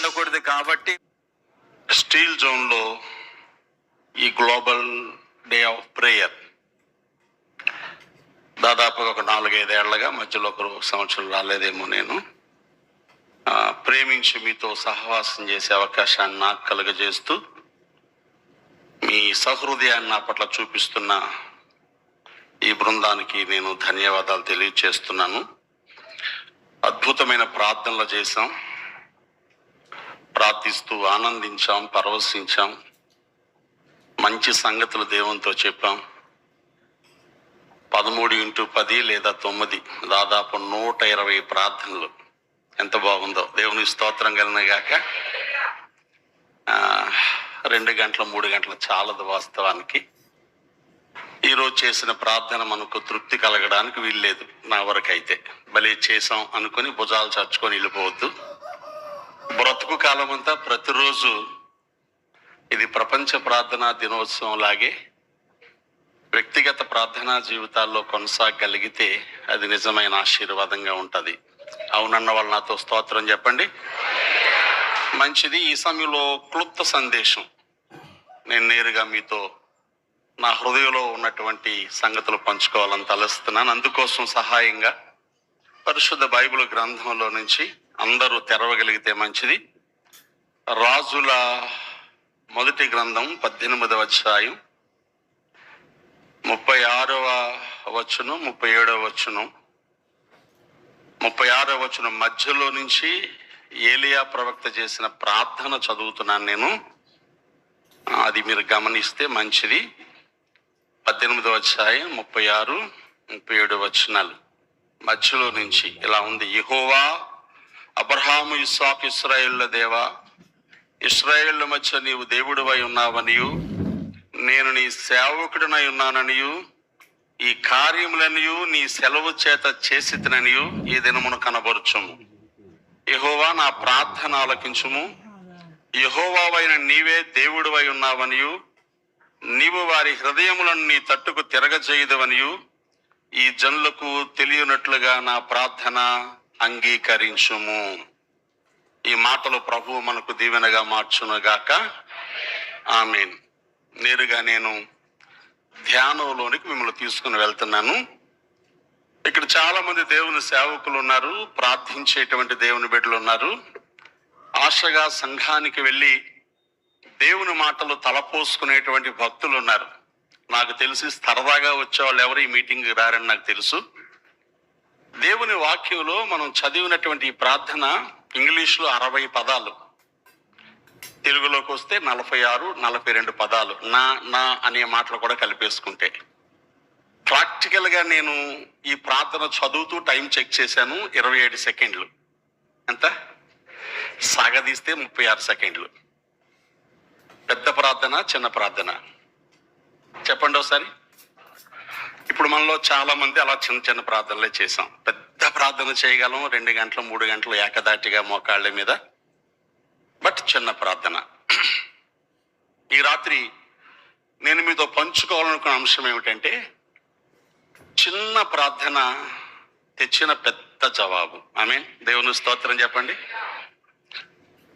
ఉండకూడదు. కాబట్టి స్టీల్ జోన్లో ఈ గ్లోబల్ డే ఆఫ్ ప్రేయర్ దాదాపుగా ఒక 4-5 ఏళ్లగా, మధ్యలో ఒక సంవత్సరం రాలేదేమో, నేను ప్రేమించి మీతో సహవాసం చేసే అవకాశాన్ని నాకు కలుగజేస్తూ మీ సహృదయాన్ని నా పట్ల చూపిస్తున్న ఈ బృందానికి నేను ధన్యవాదాలు తెలియజేస్తున్నాను. అద్భుతమైన ప్రార్థనలు చేశాం, ప్రార్థిస్తూ ఆనందించాం, పరవశించాం, మంచి సంగతులు దేవునితో చెప్పాం. 13x10 లేదా 9 దాదాపు 120 ప్రార్థనలు. ఎంత బాగుందో! దేవుని స్తోత్రం కలిగినగాక. 2 గంటలు 3 గంటలు చాలదు వాస్తవానికి. ఈరోజు చేసిన ప్రార్థన మనకు తృప్తి కలగడానికి వీల్లేదు. నా వరకైతే భలే చేసాం అనుకుని భుజాలు చర్చుకొని వెళ్ళిపోవద్దు. బ్రతుకు కాలం అంతా ప్రతిరోజు ఇది ప్రపంచ ప్రార్థనా దినోత్సవం లాగే వ్యక్తిగత ప్రార్థనా జీవితాల్లో కొనసాగలిగితే అది నిజమైన ఆశీర్వాదంగా ఉంటుంది. అవునన్న వాళ్ళు నాతో స్తోత్రం చెప్పండి. మంచిది. ఈ సమయంలో క్లుప్త సందేశం నేను నేరుగా మీతో నా హృదయంలో ఉన్నటువంటి సంగతులు పంచుకోవాలని తలస్తున్నాను. అందుకోసం సహాయంగా పరిశుద్ధ బైబిల్ గ్రంథంలో నుంచి అందరూ తెరవగలిగితే మంచిది. రాజుల మొదటి గ్రంథం 18వ అధ్యాయం 36వ వచనం 37వ వచనం. 36వ వచనం మధ్యలో నుంచి ఏలియా ప్రవక్త చేసిన ప్రార్థన చదువుతున్నాను నేను. అది మీరు గమనిస్తే మంచిది. 18వ అధ్యాయం 36, 37 వచనాలు మధ్యలో నుంచి ఇలా ఉంది. యెహోవా, అబ్రహాము, ఇస్సాకు, ఇశ్రాయేలుల దేవా, ఇశ్రాయేలుల మధ్య నీవు దేవుడివై ఉన్నావనియు, నేను నీ సేవకుడినై ఉన్నాననియు, ఈ కార్యములనియు నీ సెలవు చేత చేసిననియు ఈ దినమును కనబరుచుము. యెహోవా, నా ప్రార్థన ఆలకించుము. యెహోవావైన నీవే దేవుడివై ఉన్నావనియు, నీవు వారి హృదయములను నీ తట్టుకు తిరగజేయదవనియు ఈ జనులకు తెలియనట్లుగా నా ప్రార్థన అంగీకరించుము. ఈ మాటలు ప్రభువు మనకు దీవెనగా మార్చునుగాక. ఆమేన్. నేరుగా నేను ధ్యానంలోనికి మిమ్మల్ని తీసుకుని వెళ్తున్నాను. ఇక్కడ చాలా మంది దేవుని సేవకులు ఉన్నారు, ప్రార్థించేటువంటి దేవుని బిడ్డలు ఉన్నారు. ఆశగా సంఘానికి వెళ్ళి దేవుని మాటలు తలపోసుకునేటువంటి భక్తులు ఉన్నారు. నాకు తెలిసి సరదాగా వచ్చేవాళ్ళు ఎవరు ఈ మీటింగ్కి రారని నాకు తెలుసు. దేవుని వాక్యంలో మనం చదివినటువంటి ఈ ప్రార్థన ఇంగ్లీష్లో 60 పదాలు, తెలుగులోకి వస్తే 46, 42 పదాలు. నా అనే మాటలు కూడా కలిపేసుకుంటే. ప్రాక్టికల్గా నేను ఈ ప్రార్థన చదువుతూ టైం చెక్ చేశాను. 27 సెకండ్లు. ఎంత? సాగదీస్తే 36 సెకండ్లు. పెద్ద ప్రార్థన, చిన్న ప్రార్థన? చెప్పండి ఒకసారి. ఇప్పుడు మనలో చాలా మంది అలా చిన్న చిన్న ప్రార్థనలే చేసాం. పెద్ద ప్రార్థన చేయగలం 2 గంటలు 3 గంటలు ఏకదాటిగా మోకాళ్ళ మీద. బట్ చిన్న ప్రార్థన. ఈ రాత్రి నేను మీతో పంచుకోవాలనుకున్న అంశం ఏమిటంటే, చిన్న ప్రార్థన తెచ్చిన పెద్ద జవాబు. ఆమేన్. దేవుని స్తోత్రం చెప్పండి.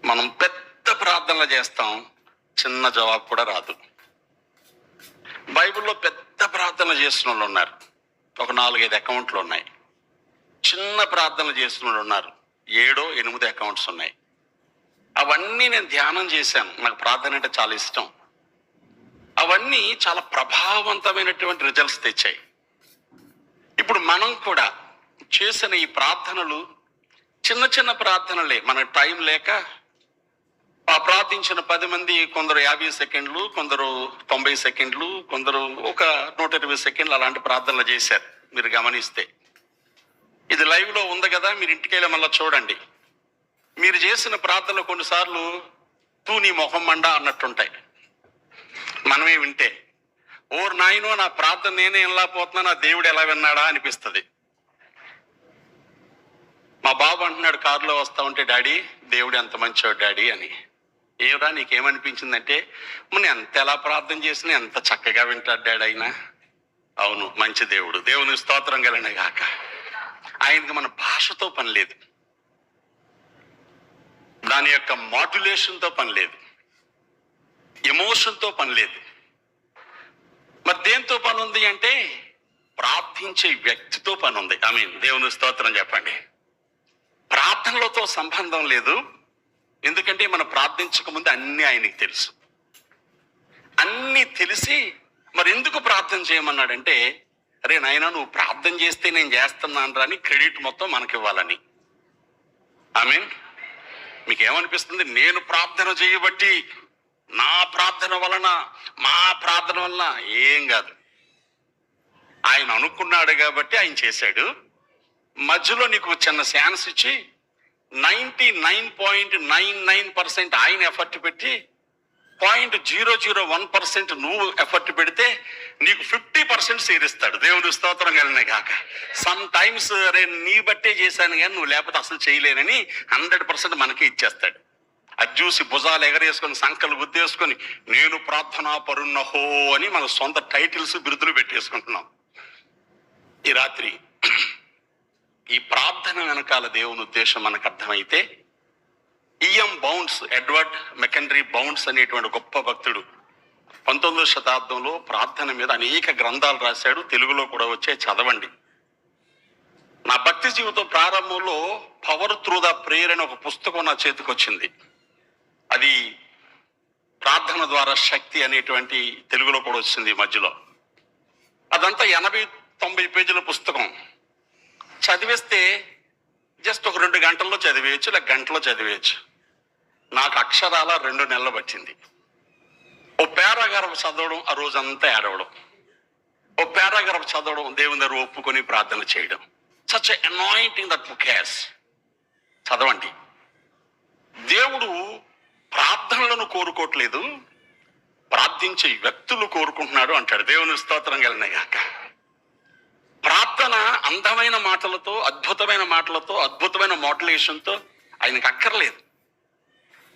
మనం పెద్ద ప్రార్థనలు చేస్తాం, చిన్న జవాబు కూడా రాదు. బైబిల్లో పెద్ద ప్రార్థన చేసిన వాళ్ళు ఉన్నారు, ఒక 4-5 అకౌంట్లు ఉన్నాయి. చిన్న ప్రార్థన చేసిన వాళ్ళు ఉన్నారు, 7-8 అకౌంట్స్ ఉన్నాయి. అవన్నీ నేను ధ్యానం చేశాను. నాకు ప్రార్థన అంటే చాలా ఇష్టం. అవన్నీ చాలా ప్రభావవంతమైనటువంటి రిజల్ట్స్ తెచ్చాయి. ఇప్పుడు మనం కూడా చేసిన ఈ ప్రార్థనలు చిన్న చిన్న ప్రార్థనలే. మనకు టైం లేక ప్రార్థించిన 10 మంది, కొందరు 50 సెకండ్లు, కొందరు 90 సెకండ్లు, కొందరు ఒక 120 సెకండ్లు అలాంటి ప్రార్థనలు చేశారు. మీరు గమనిస్తే ఇది లైవ్లో ఉంది కదా, మీరు ఇంటికి వెళ్ళి మళ్ళీ చూడండి. మీరు చేసిన ప్రార్థనలు కొన్నిసార్లు తూ నీ మొహం మండ అన్నట్టుంటాయి. మనమే వింటే ఓర్ నాయనో, నా ప్రార్థన నేనే ఎలా పోతున్నా, నా దేవుడు ఎలా విన్నాడా అనిపిస్తుంది. మా బాబు అంటున్నాడు కారులో వస్తా ఉంటే, డాడీ దేవుడు ఎంత మంచివాడు డాడీ అని. ఏమిరా నీకేమనిపించిందంటే, నేను ఎంత ఎలా ప్రార్థన చేసినా ఎంత చక్కగా వింటాడు డాడీ అయినా. అవును, మంచి దేవుడు. దేవుని స్తోత్రం కలిగిన గాక. ఆయనకి మన భాషతో పని లేదు. దాని యొక్క మాడ్యులేషన్తో పని లేదు, ఎమోషన్తో పని లేదు. మరి దేంతో పని ఉంది అంటే ప్రార్థించే వ్యక్తితో పని ఉంది. దేవుని స్తోత్రం చెప్పండి. ప్రార్థనలతో సంబంధం లేదు, ఎందుకంటే మనం ప్రార్థించక ముందు అన్నీ ఆయనకి తెలుసు. అన్నీ తెలిసి మరి ఎందుకు ప్రార్థన చేయమన్నాడంటే, అరే నాయనా నువ్వు ప్రార్థన చేస్తే నేను చేస్తున్నాను రా అని క్రెడిట్ మొత్తం మనకి ఇవ్వాలని. మీకేమనిపిస్తుంది? నేను ప్రార్థన చేయబట్టి, నా ప్రార్థన వలన, మా ప్రార్థన వలన ఏం కాదు. ఆయన అనుకున్నాడు కాబట్టి ఆయన చేశాడు. మధ్యలో నీకు చిన్న ఛాన్స్ ఇచ్చి 99.99% ఆయన ఎఫర్ట్ పెట్టి 0.001% నువ్వు ఎఫర్ట్ పెడితే నీకు 50% సేరిస్తాడు. దేవుని స్తోత్రం కలిగిన కాక. సమ్ టైమ్స్ నీ బట్టే చేశాను కానీ నువ్వు లేకపోతే అసలు చేయలేనని 100% మనకి ఇచ్చేస్తాడు. అది చూసి భుజాలు ఎగరేసుకొని సంకలు గుద్దేసుకొని నేను ప్రార్థనా పరున్నహో అని మన సొంత టైటిల్స్ బిరుదులు పెట్టేసుకుంటున్నాం. ఈ రాత్రి ఈ ప్రార్థన వెనకాల దేవుని ఉద్దేశం మనకు అర్థమైతే, ఈఎం బౌండ్స్, ఎడ్వర్డ్ మెకండ్రీ బౌండ్స్ అనేటువంటి గొప్ప భక్తుడు 19వ శతాబ్దంలో ప్రార్థన మీద అనేక గ్రంథాలు రాశాడు. తెలుగులో కూడా వచ్చే, చదవండి. నా భక్తి జీవితం ప్రారంభంలో పవర్ త్రూ ద ప్రేయర్ అనే ఒక పుస్తకం నా చేతికి వచ్చింది. అది ప్రార్థన ద్వారా శక్తి అనేటువంటి తెలుగులో కూడా వచ్చింది మధ్యలో. అదంతా 80-90 పేజీల పుస్తకం. చదివేస్తే జస్ట్ ఒక 2 గంటల్లో చదివేయచ్చు, లేక గంటలో చదివేయచ్చు. నాకు అక్షరాల 2 నెలలు పట్టింది. ఓ పారాగ్రాఫ్ చదవడం, ఆ రోజంతా ఏడవడం. ఓ పారాగ్రాఫ్ చదవడం, దేవుని దగ్గర ఒప్పుకొని ప్రార్థన చేయడం. Such anointing that book has. చదవండి. దేవుడు ప్రార్థనలను కోరుకోవట్లేదు, ప్రార్థించే వ్యక్తులు కోరుకుంటున్నాడు అంటాడు. దేవుని స్తోత్రం కలిగిన గాక. ప్రార్థన అందమైన మాటలతో, అద్భుతమైన మాటలతో, అద్భుతమైన మోటివేషన్తో ఆయనకు అక్కర్లేదు.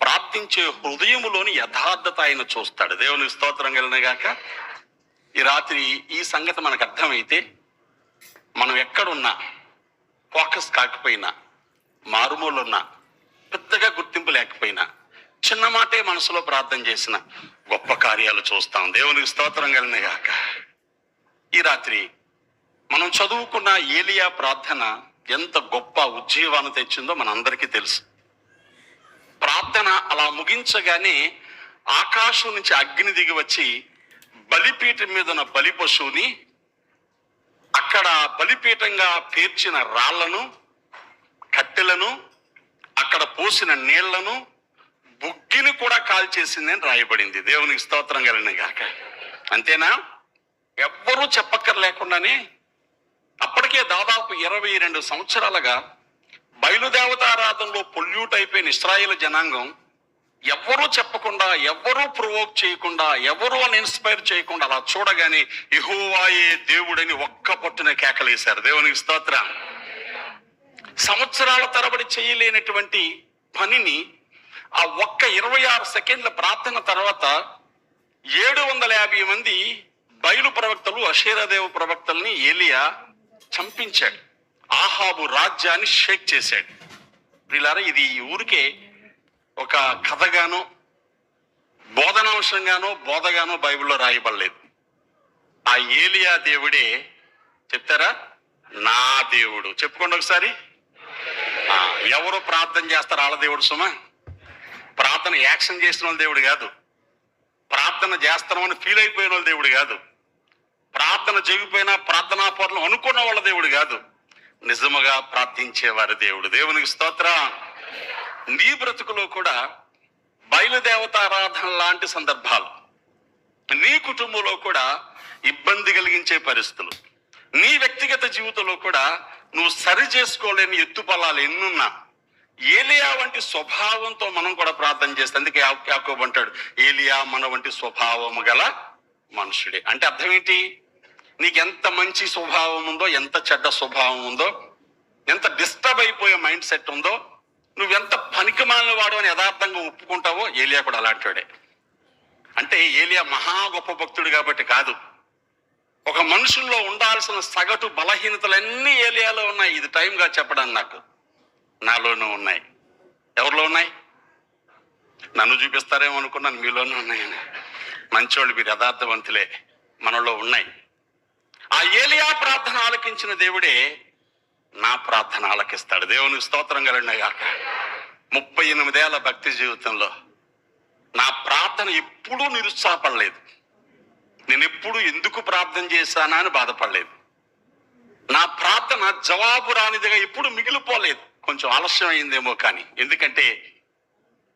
ప్రార్థించే హృదయములోని యథార్థత ఆయన చూస్తాడు. దేవుని స్తోత్రం కలిగిన గాక. ఈ రాత్రి ఈ సంగతి మనకు అర్థమైతే, మనం ఎక్కడున్నా, ఫోకస్ కాకపోయినా, మారుమూలున్నా, పెద్దగా గుర్తింపు లేకపోయినా, చిన్న మాటే మనసులో ప్రార్థన చేసిన గొప్ప కార్యాలు చూస్తాం. దేవునికి స్తోత్రం కలిగిన గాక. ఈ రాత్రి మనం చదువుకున్న ఏలియా ప్రార్థన ఎంత గొప్ప ఉజ్జీవాన్ని తెచ్చిందో మనందరికీ తెలుసు. ప్రార్థన అలా ముగించగానే ఆకాశం నుంచి అగ్ని దిగి వచ్చి బలిపీఠం మీద ఉన్న బలి పశువుని, అక్కడ బలిపీఠంగా పేర్చిన రాళ్లను, కట్టెలను, అక్కడ పోసిన నీళ్లను, బుగ్గిని కూడా కాల్చేసిందని రాయబడింది. దేవునికి స్తోత్రం కలిగిన గాక. అంతేనా? ఎవ్వరూ చెప్పక్కర్లేకుండానే అప్పటికే దాదాపు 22 సంవత్సరాలుగా బయలుదేవతారాధనలో పొల్యూట్ అయిపోయిన ఇశ్రాయేలు జనాంగం ఎవ్వరూ చెప్పకుండా, ఎవ్వరూ ప్రొవోక్ చేయకుండా, ఎవరూ ఇన్స్పైర్ చేయకుండా అలా చూడగానే యెహోవాయే దేవుడని ఒక్క పట్టున కేకలేశారు. దేవునికి స్తోత్రం. సంవత్సరాల తరబడి చేయలేనటువంటి పనిని ఆ ఒక్క 26 సెకండ్ల ప్రార్థన తర్వాత 750 మంది బయలు ప్రవక్తలు, అషేరాదేవ ప్రవక్తల్ని ఏలియా చంపించాడు. ఆహాబు రాజ్యాన్ని షేక్ చేశాడు. వీళ్ళారా, ఇది ఊరికే ఒక కథగానో, బోధనాంశంగానో, బోధగానో బైబిల్లో రాయబడలేదు. ఆ ఏలియా దేవుడే, చెప్తారా, నా దేవుడు. చెప్పుకోండి ఒకసారి. ఎవరు ప్రార్థన చేస్తారు వాళ్ళ దేవుడు సుమా. ప్రార్థన యాక్షన్ చేసిన వాళ్ళ దేవుడు కాదు. ప్రార్థన చేస్తున్నామని ఫీల్ అయిపోయిన వాళ్ళ దేవుడు కాదు. ప్రార్థన జరిగిపోయినా ప్రార్థనా పరులు అనుకున్న వాళ్ళ దేవుడు కాదు. నిజముగా ప్రార్థించేవారి దేవుడు. దేవునికి స్తోత్రం. నీ బ్రతుకులో కూడా బయలుదేవతారాధన లాంటి సందర్భాలు, నీ కుటుంబంలో కూడా ఇబ్బంది కలిగించే పరిస్థితులు, నీ వ్యక్తిగత జీవితంలో కూడా నువ్వు సరి చేసుకోలేని ఎత్తుపల్లాలు ఎన్నున్నా, ఏలియా వంటి స్వభావంతో మనం కూడా ప్రార్థన చేస్తాం. అందుకే యాకోబు అంటాడు, ఏలియా మన వంటి స్వభావము గల మనుషుడే. అంటే అర్థం ఏంటి? నీకెంత మంచి స్వభావం ఉందో, ఎంత చెడ్డ స్వభావం ఉందో, ఎంత డిస్టర్బ్ అయిపోయే మైండ్ సెట్ ఉందో, నువ్వెంత పనికిమాలిన వాడు అని యథార్థంగా ఒప్పుకుంటావో, ఏలియా కూడా అలాంటివాడే. అంటే ఏలియా మహా గొప్ప భక్తుడు కాబట్టి కాదు, ఒక మనుషుల్లో ఉండాల్సిన సగటు బలహీనతలన్నీ ఏలియాలో ఉన్నాయి. ఇది టైంగా చెప్పడానికి నాలోనూ ఉన్నాయి. ఎవరిలో ఉన్నాయి? నన్ను చూపిస్తారేమో అనుకున్నాను, మీలోనే ఉన్నాయని. మంచోళ్ళు మీరు, యథార్థవంతులే, మనలో ఉన్నాయి. ఆ ఏలియా ప్రార్థన ఆలకించిన దేవుడే నా ప్రార్థన ఆలకిస్తాడు. దేవుని స్తోత్రం కలండి గాక. 38 ఏళ్ల భక్తి జీవితంలో నా ప్రార్థన ఎప్పుడూ నిరుత్సాహపడలేదు. నేను ఎప్పుడు ఎందుకు ప్రార్థన చేశానా అని బాధపడలేదు. నా ప్రార్థన జవాబు రానిదిగా ఎప్పుడు మిగిలిపోలేదు. కొంచెం ఆలస్యం అయిందేమో కానీ, ఎందుకంటే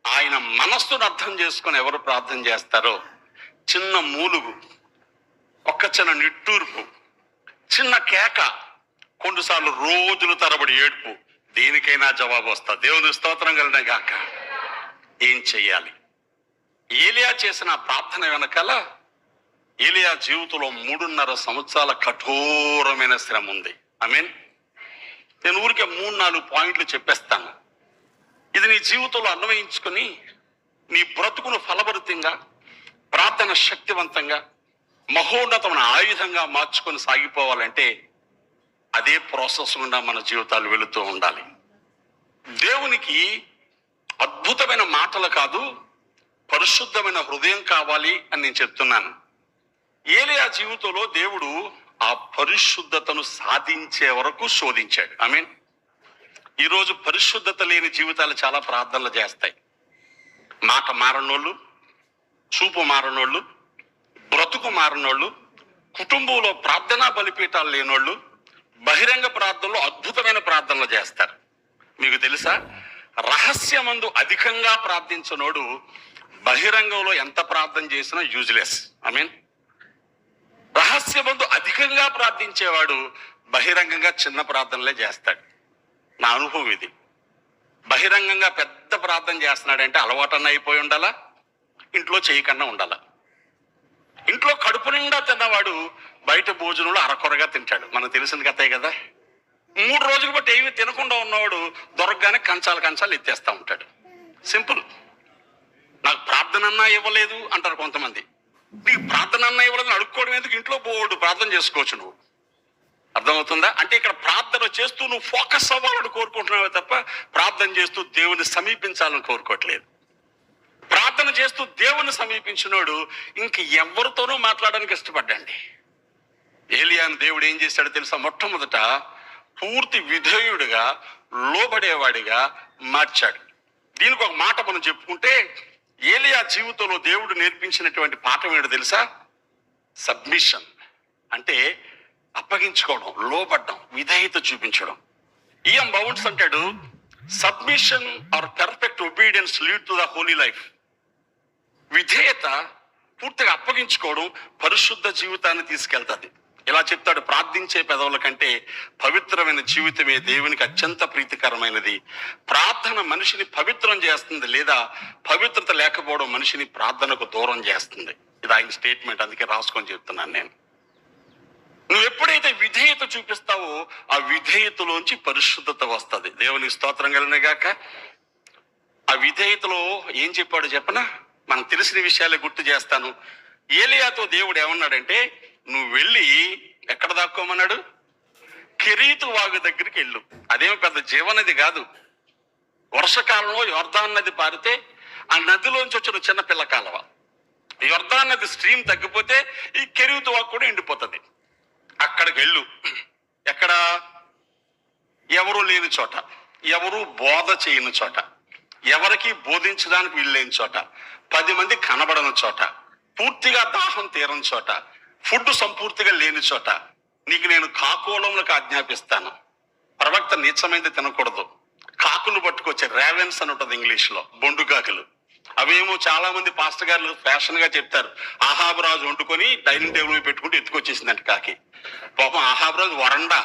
ఆయన మనస్సును అర్థం చేసుకొని ఎవరు ప్రార్థన చేస్తారో, చిన్న మూలుగు, ఒక్క చిన్న నిట్టూర్పు, చిన్న కేక, కొన్నిసార్లు రోజులు తరబడి ఏడుపు, దేనికైనా జవాబు వస్తా. దేవుని స్తోత్రం కలనే గాక. ఏం చెయ్యాలి? ఏలియా చేసిన ప్రార్థన వెనకాల ఏలియా జీవితంలో 3.5 సంవత్సరాల కఠోరమైన శ్రమ ఉంది. ఆమేన్. నేను ఊరికే 3-4 పాయింట్లు చెప్పేస్తాను. ఇది నీ జీవితంలో అన్వయించుకొని నీ బ్రతుకును ఫలభరితంగా, ప్రార్థన శక్తివంతంగా, మహోన్నతమైన ఆయుధంగా మార్చుకొని సాగిపోవాలంటే అదే ప్రాసెస్ గుండా మన జీవితాలు వెళుతూ ఉండాలి. దేవునికి అద్భుతమైన మాటలు కాదు, పరిశుద్ధమైన హృదయం కావాలి అని నేను చెప్తున్నాను. ఏలియా జీవితంలో దేవుడు ఆ పరిశుద్ధతను సాధించే వరకు శోధించాడు. ఆమేన్. ఈరోజు పరిశుద్ధత లేని జీవితాలు చాలా ప్రార్థనలు చేస్తాయి. మాట మారనోళ్ళు, చూపు మారనోళ్ళు, బ్రతుకు మారనోళ్ళు, కుటుంబంలో ప్రార్థనా బలిపీఠాలు లేనోళ్ళు బహిరంగ ప్రార్థనలో అద్భుతమైన ప్రార్థనలు చేస్తారు. మీకు తెలుసా, రహస్యమందు అధికంగా ప్రార్థించినోడు బహిరంగంలో ఎంత ప్రార్థన చేసినా యూజ్లెస్. ఆమేన్. రహస్యమందు అధికంగా ప్రార్థించేవాడు బహిరంగంగా చిన్న ప్రార్థనలే చేస్తాడు. నా అనుభవం ఇది. బహిరంగంగా పెద్ద ప్రార్థన చేస్తున్నాడంటే అలవాటన్నా అయిపోయి ఉండాలా, ఇంట్లో చేయకన్నా ఉండాలా. ఇంట్లో కడుపు నిండా తిన్నవాడు బయట భోజనంలో అరకొరగా తింటాడు. మనకు తెలిసిన కథే కదా. 3 రోజులు బట్టి ఏమి తినకుండా ఉన్నవాడు దొరకగానే కంచాలు ఎత్తేస్తా ఉంటాడు. సింపుల్. నాకు ప్రార్థన అన్నా ఇవ్వలేదు అంటారు కొంతమంది. నీకు ప్రార్థన అన్నా ఇవ్వలేదు అడుక్కోవడం ఎందుకు? ఇంట్లో బోర్డు ప్రార్థన చేసుకోవచ్చు నువ్వు. అర్థమవుతుందా? అంటే ఇక్కడ ప్రార్థన చేస్తూ నువ్వు ఫోకస్ అవ్వాలని కోరుకుంటున్నావే తప్ప ప్రార్థన చేస్తూ దేవుని సమీపించాలని కోరుకోవట్లేదు. ప్రార్థన చేస్తూ దేవుని సమీపించినోడు ఇంక ఎవరితోనూ మాట్లాడడానికి ఇష్టపడ్డండి. ఏలియాను దేవుడు ఏం చేశాడో తెలుసా? మొట్టమొదట పూర్తి విధేయుడిగా, లోబడేవాడిగా మార్చాడు. దీనికి ఒక మాట మనం చెప్పుకుంటే, ఏలియా జీవితంలో దేవుడు నేర్పించినటువంటి పాఠం ఏంటో తెలుసా? సబ్మిషన్. అంటే అప్పగించుకోవడం, లోబడ్డం, విధేయత చూపించడం. ఈఎం బౌండ్స్ అంటాడు, submission or perfect obedience lead to the holy life. విధేయత, పూర్తిగా అప్పగించుకోవడం పరిశుద్ధ జీవితాన్ని తీసుకెళ్తుంది. ఇలా చెప్తాడు, ప్రార్థించే పెదవుల కంటే పవిత్రమైన జీవితమే దేవునికి అత్యంత ప్రీతికరమైనది. ప్రార్థన మనిషిని పవిత్రం చేస్తుంది, లేదా పవిత్రత లేకపోవడం మనిషిని ప్రార్థనకు దూరం చేస్తుంది. ఇది ఆయన స్టేట్మెంట్, అందుకే రాసుకొని చెప్తున్నాను నేను. నువ్వు ఎప్పుడైతే విధేయత చూపిస్తావో ఆ విధేయతలోంచి పరిశుద్ధత వస్తుంది. దేవునికి స్తోత్రం కలుగును గాక. ఆ విధేయతలో ఏం చెప్పాడు చెప్పనా? మనకు తెలిసిన విషయాలే గుర్తు చేస్తాను. ఏలియాతో దేవుడు ఏమన్నాడంటే, నువ్వు వెళ్ళి ఎక్కడ దాక్కోమన్నాడు? కెరీతు వాగు దగ్గరికి వెళ్ళు. అదేమో పెద్ద జీవనది కాదు. వర్షకాలంలో యొర్దాన్ నది పారితే ఆ నదిలోంచి వచ్చిన చిన్న పిల్ల కాలవ. యొర్దాన్ నది స్ట్రీమ్ తగ్గిపోతే ఈ కెరీతు వాగు కూడా ఎండిపోతుంది. అక్కడికి వెళ్ళు. ఎక్కడ? ఎవరు లేని చోట, ఎవరు బోధ చేయని చోట, ఎవరికి బోధించడానికి వీల్లేని చోట, 10 మంది కనబడని చోట, పూర్తిగా దాహం తీరని చోట, ఫుడ్ సంపూర్తిగా లేని చోట నీకు నేను కాకోళములకు ఆజ్ఞాపిస్తాను. ప్రవక్త నీచమైంది తినకూడదు. కాకులు పట్టుకొచ్చే రేవెన్స్ అని ఉంటుంది ఇంగ్లీష్లో, బొండు కాకులు. అవేమో చాలా మంది పాస్టర్ గారు ఫ్యాషన్ గా చెప్తారు. ఆహాబు రాజు వండుకొని డైనింగ్ టేబుల్ మీద పెట్టుకుంటూ ఎత్తుకొచ్చేసిందంట కాకి. పాపం ఆహాబు రాజు వరండా.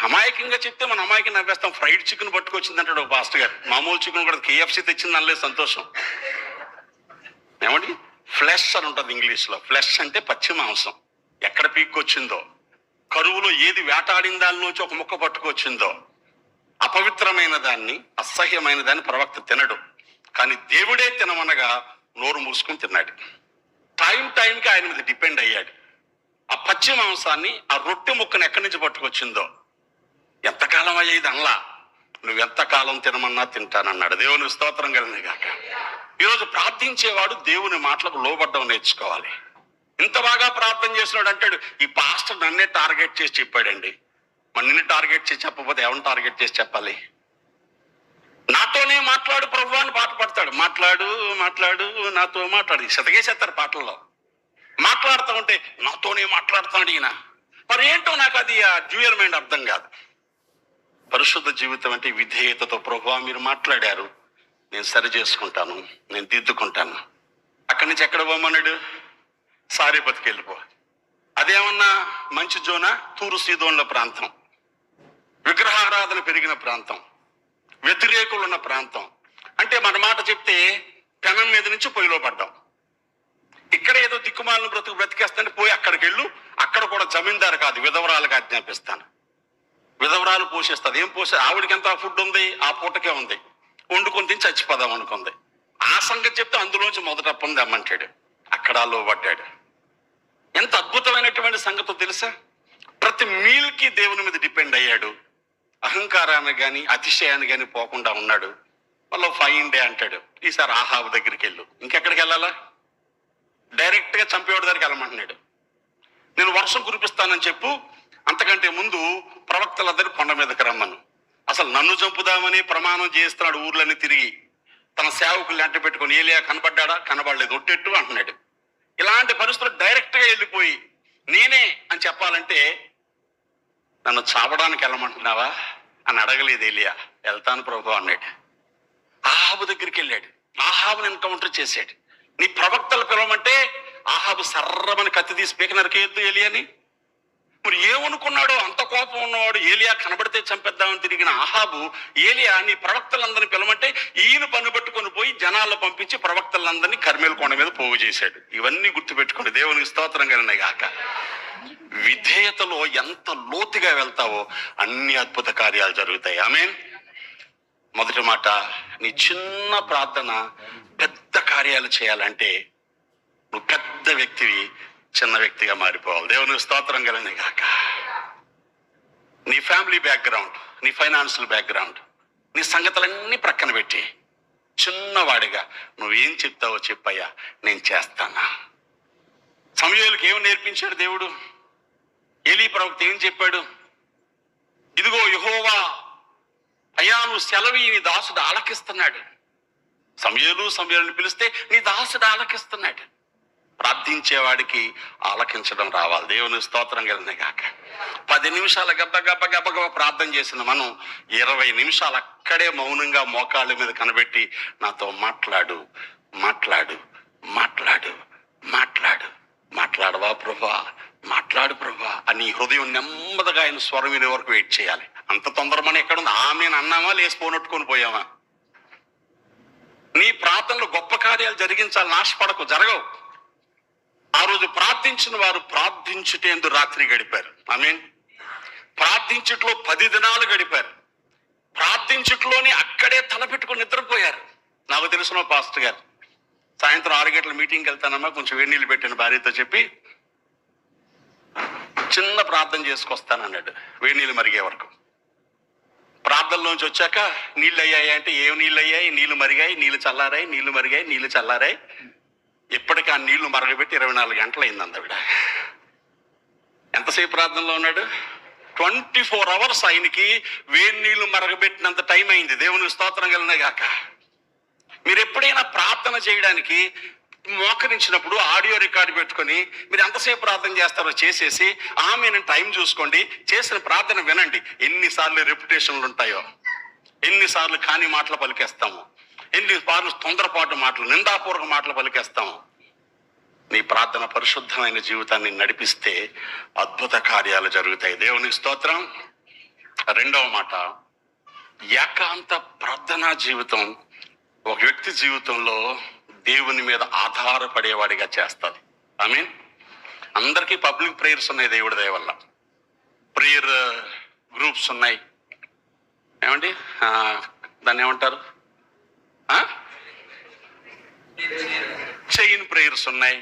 అమాయకంగా చెప్తే మనం అమాయకం నవ్వేస్తాం. ఫ్రైడ్ చికెన్ పట్టుకొచ్చిందంటాడు ఒక పాస్టర్ గారు. మామూలు చికెన్ కూడా KFC తెచ్చింది అనలేదు సంతోషం. ఏమండి? ఫ్లెష్ అని ఉంటుంది ఇంగ్లీష్లో. ఫ్లెష్ అంటే పచ్చి మాంసం. ఎక్కడ పీక్కొచ్చిందో, కరువులో ఏది వేటాడిన దానిలోంచి ఒక ముక్క పట్టుకొచ్చిందో, అపవిత్రమైన దాన్ని, అసహ్యమైన దాన్ని ప్రవక్త తినడు. కానీ దేవుడే తినమనగా నోరు మూసుకుని తిన్నాడు. టైంకి ఆయన మీద డిపెండ్ అయ్యాడు. ఆ పచ్చి మాంసాన్ని, ఆ రొట్టె ముక్కను ఎక్కడి నుంచి పట్టుకొచ్చిందో, ఎంతకాలం అయ్యేది అనలా. నువ్వెంతకాలం తినమన్నా తింటానన్నాడు. దేవుని స్తోత్రం కలిగిన గాక. ఈరోజు ప్రార్థించేవాడు దేవుని మాటలకు లోబడ్డం నేర్చుకోవాలి. ఇంత బాగా ప్రార్థన చేసినాడు అంటాడు, ఈ పాస్టర్ నన్నే టార్గెట్ చేసి చెప్పాడండి. మరి నిన్ను టార్గెట్ చేసి చెప్పకపోతే ఎవరిని టార్గెట్ చేసి చెప్పాలి? నాతోనే మాట్లాడు ప్రభు అని పాట పడతాడు. మాట్లాడు మాట్లాడు నాతో మాట్లాడు, శతకేసేస్తారు పాటల్లో. మాట్లాడుతూ ఉంటే నాతోనే మాట్లాడుతాడు ఈయన. మరి ఏంటో నాకు అది ఆ డ్యూయల్ మైండ్ అర్థం కాదు. పరిశుద్ధ జీవితం అంటే విధేయతతో, ప్రభువా మీరు మాట్లాడారు, నేను సరి చేసుకుంటాను, నేను దిద్దుకుంటాను. అక్కడి నుంచి ఎక్కడ పోమన్నాడు? సారేపతికి వెళ్ళిపో. అదేమన్నా మంచి జోన? తూరు సీదోన్ల ప్రాంతం, విగ్రహారాధన పెరిగిన ప్రాంతం, వ్యతిరేకులు ఉన్న ప్రాంతం. అంటే మన మాట చెప్తే పెనం మీద నుంచి పొయ్యిలో పడ్డాం. ఇక్కడ ఏదో దిక్కుమాలను బ్రతికేస్తాను, పోయి అక్కడికి వెళ్ళు, అక్కడ కూడా జమీందారు కాదు విధవరాలకు ఆజ్ఞాపిస్తాను. విధవరాలు పోషిస్తుంది. ఏం ఆవిడికి ఎంత ఫుడ్ ఉంది, ఆ పూటకే ఉంది, వండుకొని తిని చచ్చిపోదాం అనుకుంది. ఆ సంగతి చెప్తే అందులోంచి మొదట పొందామంటాడు. అక్కడ లోబడ్డాడు. ఎంత అద్భుతమైనటువంటి సంగతో తెలుసా? ప్రతి మీల్కి దేవుని మీద డిపెండ్ అయ్యాడు. అహంకారాన్ని కానీ అతిశయాన్ని కానీ పోకుండా ఉన్నాడు. మళ్ళీ ఫైన్ డే అంటాడు, ఈసారి ఆహాబు దగ్గరికి వెళ్ళు. ఇంకెక్కడికి వెళ్ళాలా? డైరెక్ట్ గా చంపేవాడి దగ్గరికి వెళ్ళమంటున్నాడు. నేను వర్షం కురిపిస్తానని చెప్పు, అంతకంటే ముందు ప్రవక్తలందరూ కొండ మీదకి రమ్మను. అసలు నన్ను చంపుదామని ప్రమాణం చేస్తున్నాడు ఊర్లన్నీ తిరిగి. తన సేవకుల్ని అంట పెట్టుకుని ఏలియా కనబడ్డా? కనబడలేదు, ఒట్టెట్టు అంటున్నాడు. ఇలాంటి పరిస్థితులు డైరెక్ట్ గా వెళ్ళిపోయి నేనే అని చెప్పాలంటే, నన్ను చావడానికి వెళ్ళమంటున్నావా అని అడగలేదు ఏలియా. వెళ్తాను ప్రభు అన్నాడు. ఆహాబు దగ్గరికి వెళ్ళాడు. ఆహాబుని ఎన్కౌంటర్ చేశాడు. నీ ప్రవక్తలు పిలవమంటే ఆహాబు సర్రమని కత్తి తీసి పీక నరికేయద్దు ఏలియాని. మరి ఏమనుకున్నాడో, అంత కోపం ఉన్నవాడు ఏలియా కనబడితే చంపేద్దామని తిరిగిన ఆహాబు ఏలియా నీ ప్రవక్తలందరినీ పిలవమంటే ఈయన పన్ను పట్టుకొని పోయి జనాల్లో పంపించి ప్రవక్తలందరినీ కర్మేలు కొండ మీద పోగు చేశాడు. ఇవన్నీ గుర్తుపెట్టుకోండి. దేవునికి స్తోత్రం కలిగిన గాక. విధేయతలో ఎంత లోతుగా వెళ్తావో అన్ని అద్భుత కార్యాలు జరుగుతాయి. ఆమేన్. మొదటి మాట, నీ చిన్న ప్రార్థన పెద్ద కార్యాలు చేయాలంటే నువ్వు పెద్ద వ్యక్తివి చిన్న వ్యక్తిగా మారిపోవాలి. దేవునికి స్తోత్రం కలిగిన గాక. నీ ఫ్యామిలీ బ్యాక్గ్రౌండ్, నీ ఫైనాన్షియల్ బ్యాక్గ్రౌండ్, నీ సంగతులన్నీ ప్రక్కన పెట్టి చిన్నవాడిగా నువ్వేం చెప్తావో చెప్పయ్యా, నేను చేస్తానా. సమూయేలుకి ఏమి నేర్పించాడు దేవుడు? ఏలీ ప్రవక్త ఏం చెప్పాడు? ఇదిగో యెహోవా అయ్యా నువ్వు సెలవి, నీ దాసుడు ఆలకిస్తున్నాడు. సమూయేలుని పిలిస్తే నీ దాసుడు ఆలకిస్తున్నాడు. ప్రార్థించేవాడికి ఆలకించడం రావాలి. దేవుని స్తోత్రం కలిగిన గాక. 10 నిమిషాలు గబ్బ ప్రార్థన చేసిన మనం 20 నిమిషాలు అక్కడే మౌనంగా మోకాళ్ళ మీద కనబెట్టి నాతో మాట్లాడు మాట్లాడు మాట్లాడు మాట్లాడు మాట్లాడవా ప్రభా, మాట్లాడు ప్రభా అని హృదయం నెమ్మదిగా ఆయన స్వరం వినే వరకు వెయిట్ చేయాలి. అంత తొందరమని ఎక్కడుంది? ఆమెను అన్నామా, లేసిపోనట్టుకొని పోయామా? నీ ప్రార్థనలు గొప్ప కార్యాలు జరిగించాలని ఆశపడకు, జరగవు. ఆ రోజు ప్రార్థించిన వారు ప్రార్థించుటేందు రాత్రి గడిపారు. ఆమేన్. ప్రార్థించుట్లో 10 దినాలు గడిపారు. ప్రార్థించుట్లోని అక్కడే తలపెట్టుకుని నిద్రపోయారు. నాకు తెలిసిన పాస్టర్ గారు సాయంత్రం 6 గంటల మీటింగ్కి వెళ్తానమ్మా, కొంచెం వేడి నీళ్ళు పెట్టిన భార్యతో చెప్పి చిన్న ప్రార్థన చేసుకొస్తానన్నాడు. వేడి నీళ్ళు మరిగే వరకు. ప్రార్థనలోంచి వచ్చాక నీళ్ళు అయ్యాయి అంటే, ఏం నీళ్ళు అయ్యాయి? నీళ్లు మరిగాయి, నీళ్లు చల్లారాయి, నీళ్లు మరిగాయి, నీళ్లు చల్లారాయి. ఇప్పటికీ ఆ నీళ్లు మరగబెట్టి 24 గంటలు అయింది అందవిడ. ఎంతసేపు ప్రార్థనలో ఉన్నాడు? 24 అవర్స్ ఆయనకి వేడి నీళ్లు మరగబెట్టినంత టైం అయింది. దేవుని స్తోత్రం కలిగిన గాక. మీరు ఎప్పుడైనా ప్రార్థన చేయడానికి మోకరించినప్పుడు ఆడియో రికార్డు పెట్టుకొని మీరు ఎంతసేపు ప్రార్థన చేస్తారో చేసేసి ఆమెను టైం చూసుకోండి, చేసిన ప్రార్థన వినండి. ఎన్నిసార్లు రెప్యుటేషన్లు ఉంటాయో, ఎన్నిసార్లు కాని మాటలు పలికేస్తాము, ఎన్నిసార్లు తొందరపాటు మాటలు, నిందాపూర్వక మాటలు పలికేస్తాము. నీ ప్రార్థన పరిశుద్ధమైన జీవితాన్ని నడిపిస్తే అద్భుత కార్యాలు జరుగుతాయి. దేవుని స్తోత్రం. రెండవ మాట, ఏకాంత ప్రార్థనా జీవితం ఒక వ్యక్తి జీవితంలో దేవుని మీద ఆధారపడేవాడిగా చేస్తుంది. ఐ మీన్ అందరికీ పబ్లిక్ ప్రేయర్స్ ఉన్నాయి దేవుడి దయ వల్ల. ప్రేయర్ గ్రూప్స్ ఉన్నాయి. ఏమండి దాన్ని ఏమంటారు? చైన్ ప్రేయర్స్ ఉన్నాయి.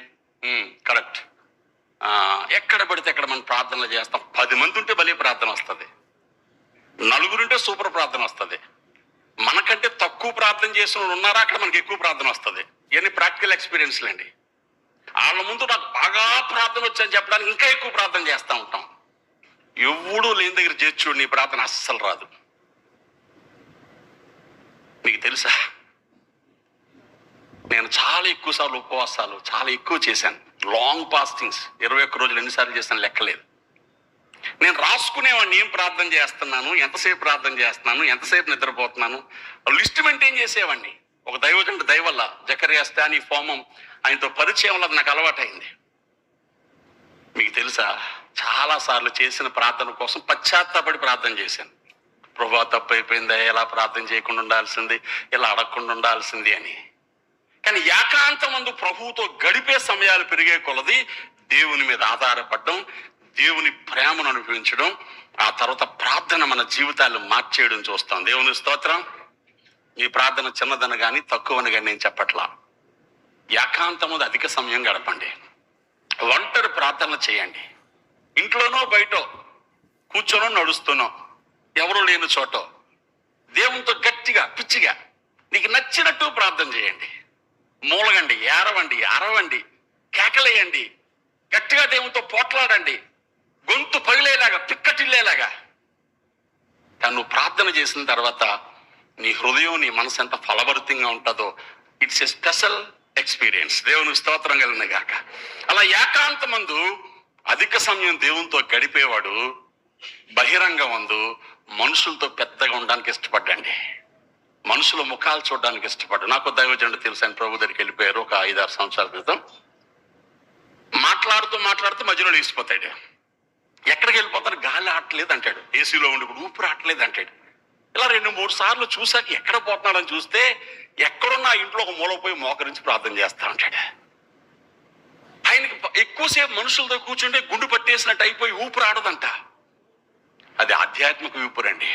కరెక్ట్. ఎక్కడ పడితే ఎక్కడ మనం ప్రార్థనలు చేస్తాం. 10 మంది ఉంటే భలే ప్రార్థన వస్తుంది. నలుగురుంటే సూపర్ ప్రార్థన వస్తుంది. మనకంటే తక్కువ ప్రార్థన చేసిన వాళ్ళు ఉన్నారా, అక్కడ మనకి ఎక్కువ ప్రార్థన వస్తుంది. ఇవన్నీ ప్రాక్టికల్ ఎక్స్పీరియన్స్లు అండి. వాళ్ళ ముందు నాకు బాగా ప్రార్థన వచ్చని చెప్పడానికి ఇంకా ఎక్కువ ప్రార్థన చేస్తూ ఉంటాం. ఎవడూ లేని దగ్గర చేర్చుడు నీ ప్రార్థన అస్సలు రాదు. మీకు తెలుసా, నేను చాలా ఎక్కువ సార్లు ఉపవాసాలు చాలా ఎక్కువ చేశాను. లాంగ్ ఫాస్టింగ్స్ 21 రోజులు ఎన్నిసార్లు చేశాను లెక్కలేదు. నేను రాసుకునేవాడిని, ఏం ప్రార్థన చేస్తున్నాను, ఎంతసేపు ప్రార్థన చేస్తున్నాను, ఎంతసేపు నిద్రపోతున్నాను, లిస్ట్ మెయింటైన్ చేసేవాడిని. ఒక దైవజనుడు దయవల్ల జకరియా స్టానీ ఫోమం ఆయనతో పరిచయం వల్ల నాకు అలవాటైంది. మీకు తెలుసా, చాలా సార్లు చేసిన ప్రార్థన కోసం పశ్చాత్తాపడి ప్రార్థన చేశాను. ప్రభువా తప్పు అయిపోయిందా, ఎలా ప్రార్థన చేయకుండా ఉండాల్సింది, ఇలా అడగకుండా ఉండాల్సింది అని. కానీ ఏకాంతమందు ప్రభువుతో గడిపే సమయాలు పెరిగే కొలది దేవుని మీద ఆధారపడడం, దేవుని ప్రేమను అనుభవించడం, ఆ తర్వాత ప్రార్థన మన జీవితాలను మార్చేయడం చూస్తాం. దేవుని స్తోత్రం. ఈ ప్రార్థన చిన్నదని కానీ తక్కువని కానీ నేను చెప్పట్లా. ఏకాంతముందు అధిక సమయం గడపండి. ఒంటరి ప్రార్థన చేయండి. ఇంట్లోనో బయటో కూర్చోనో నడుస్తూనో ఎవరు లేని చోట దేవునితో గట్టిగా పిచ్చిగా నీకు నచ్చినట్టు ప్రార్థన చేయండి. మూలగండి, ఏరవండి, అరవండి, కేకలేయండి, గట్టిగా దేవునితో పోట్లాడండి, గొంతు పగిలేలాగా, పిక్కటిల్లేలాగా. కానీ నువ్వు ప్రార్థన చేసిన తర్వాత నీ హృదయం, నీ మనసు ఎంత ఫలభరితంగా ఉంటుందో, ఇట్స్ ఎ స్పెషల్ ఎక్స్పీరియన్స్. దేవునికి స్తోత్రం కలిగిన గాక. అలా ఏకాంతమందు అధిక సమయం దేవునితో గడిపేవాడు బహిరంగ మందు మనుషులతో పెద్దగా ఉండడానికి ఇష్టపడ్డండి. మనుషుల ముఖాలు చూడడానికి ఇష్టపడ్డా. నాకు దైవజనుడు తెలుసు, ఆయన ప్రభు దగ్గరికి వెళ్ళిపోయారు ఒక 5-6 సంవత్సరాల క్రితం. మాట్లాడుతూ మధ్యలో లేచిపోతాడు. ఎక్కడికి వెళ్ళిపోతాడు, గాలి ఆటలేదు అంటాడు, ఏసీలో ఉండి ఇప్పుడు ఊపిరి ఆటలేదు అంటాడు. ఇలా 2-3 సార్లు చూశాక ఎక్కడ పోతున్నాడని చూస్తే ఎక్కడున్నా ఇంట్లో ఒక మూల పోయి మోకరించి ప్రార్థన చేస్తా ఉంటాడు. ఆయనకి ఎక్కువసేపు మనుషులతో కూర్చుంటే గుండు పట్టేసినట్టు అయిపోయి ఊపిరి ఆడదంట. అది ఆధ్యాత్మిక ఊపిరండి.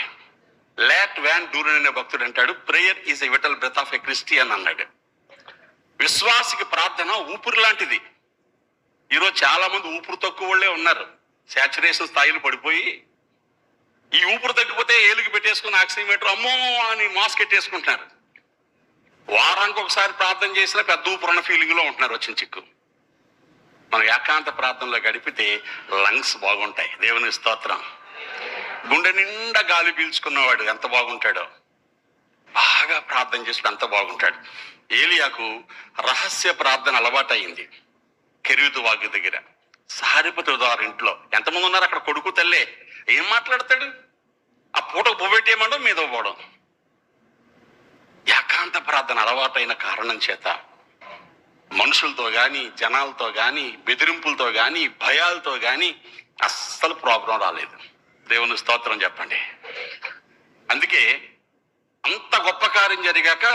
లాట్ వ్యాన్ డూరెన్ అనే భక్తుడు అంటాడు, prayer is a vital breath of a Christian అన్నాడు. విశ్వాసికి ప్రార్థన ఊపిరి లాంటిది. ఈరోజు చాలా మంది ఊపిరి తక్కువ వాళ్ళే ఉన్నారు. శాచురేషన్ స్థాయిలు పడిపోయి ఈ ఊపిరి తగ్గిపోతే ఏలుగు పెట్టేసుకుని ఆక్సిమీటర్ అమ్మో అని మాస్క్ పెట్టేసుకుంటున్నారు. వారానికి ఒకసారి ప్రార్థన చేసినా పెద్ద ఊపిరి ఉన్న ఫీలింగ్ లో ఉంటున్నారు వచ్చిన చిక్కు. మనం ఏకాంత ప్రార్థనలో గడిపితే లంగ్స్ బాగుంటాయి. దేవుని స్తోత్రం. గుండె నిండా గాలి పీల్చుకున్నవాడు ఎంత బాగుంటాడో, బాగా ప్రార్థన చేసి ఎంత బాగుంటాడు. ఏలియాకు రహస్య ప్రార్థన అలవాటయింది. కెరీతు వాగు దగ్గర సారిపతి ఇంట్లో ఎంతమంది ఉన్నారు అక్కడ, కొడుకు తల్లే. ఏం మాట్లాడతాడు, ఆ పూట బొబెట్టేయమండం మీద పోవడం. ఏకాంత ప్రార్థన అలవాటైన కారణం చేత మనుషులతో గాని, జనాలతో గాని, బెదిరింపులతో గాని, భయాలతో గాని అస్సలు ప్రాబ్లం రాలేదు. దేవుని స్తోత్రం చెప్పండి. అందుకే అంత గొప్ప కార్యం జరిగాక